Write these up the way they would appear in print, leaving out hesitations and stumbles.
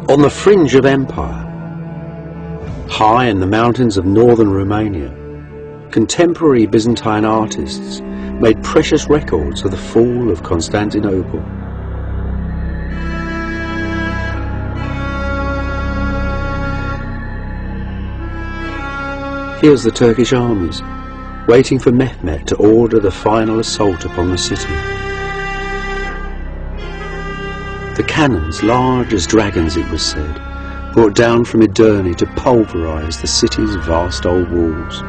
On the fringe of empire, high in the mountains of northern Romania, contemporary Byzantine artists made precious records of the fall of Constantinople. Here's the Turkish armies, waiting for Mehmet to order the final assault upon the city. The cannons, large as dragons it was said, brought down from Edirne to pulverise the city's vast old walls.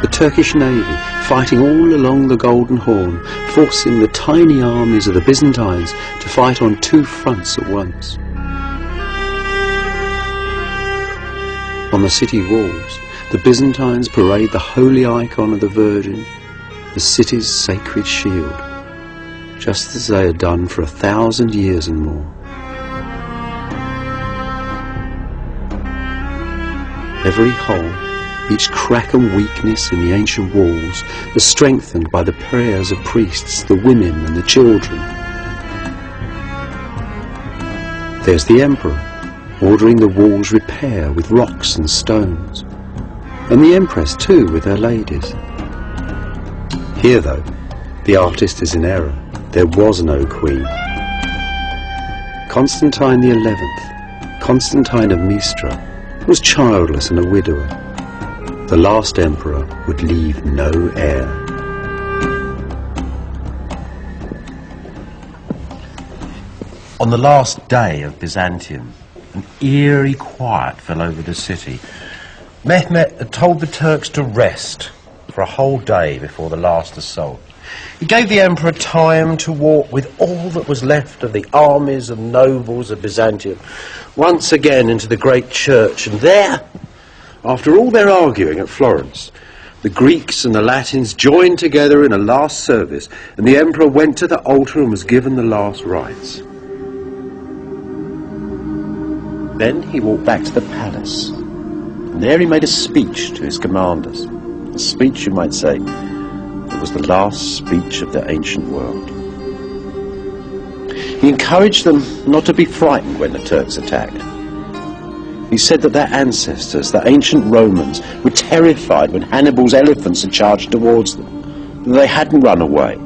The Turkish navy, fighting all along the Golden Horn, forcing the tiny armies of the Byzantines to fight on two fronts at once. On the city walls, the Byzantines parade the holy icon of the Virgin, the city's sacred shield, just as they had done for 1,000 years and more. Every hole, each crack and weakness in the ancient walls was strengthened by the prayers of priests, the women and the children. There's the emperor, ordering the walls repair with rocks and stones, and the empress too with her ladies. Here though, the artist is in error. There was no queen. Constantine XI, Constantine of Mistra, was childless and a widower. The last emperor would leave no heir. On the last day of Byzantium, an eerie quiet fell over the city. Mehmet had told the Turks to rest for a whole day before the last assault. He gave the emperor time to walk with all that was left of the armies and nobles of Byzantium once again into the great church, and there, after all their arguing at Florence, the Greeks and the Latins joined together in a last service, and the emperor went to the altar and was given the last rites. Then he walked back to the palace, and there he made a speech to his commanders. A speech, you might say, that was the last speech of the ancient world. He encouraged them not to be frightened when the Turks attacked. He said that their ancestors, the ancient Romans, were terrified when Hannibal's elephants had charged towards them, and they hadn't run away.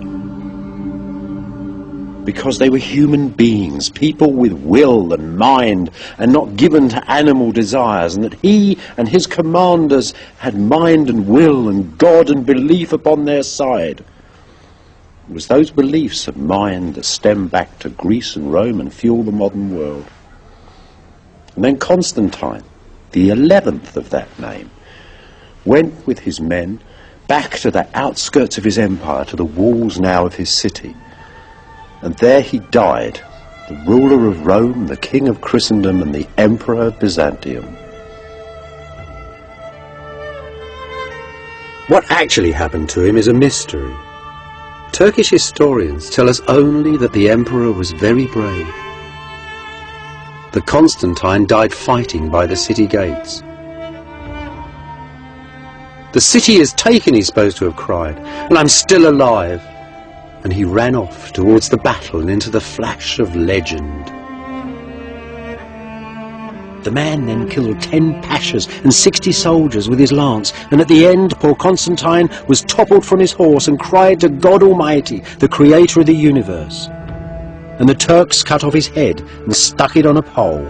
Because they were human beings, people with will and mind, and not given to animal desires, and that he and his commanders had mind and will and God and belief upon their side. It was those beliefs of mind that stem back to Greece and Rome and fuel the modern world. And then Constantine, the 11th of that name, went with his men back to the outskirts of his empire, to the walls now of his city. And there he died, the ruler of Rome, the king of Christendom, and the emperor of Byzantium. What actually happened to him is a mystery. Turkish historians tell us only that the emperor was very brave. The Constantine died fighting by the city gates. "The city is taken," he's supposed to have cried, "and I'm still alive." And he ran off towards the battle and into the flash of legend. The man then killed 10 pashas and 60 soldiers with his lance, and at the end poor Constantine was toppled from his horse and cried to God Almighty, the creator of the universe. And the Turks cut off his head and stuck it on a pole.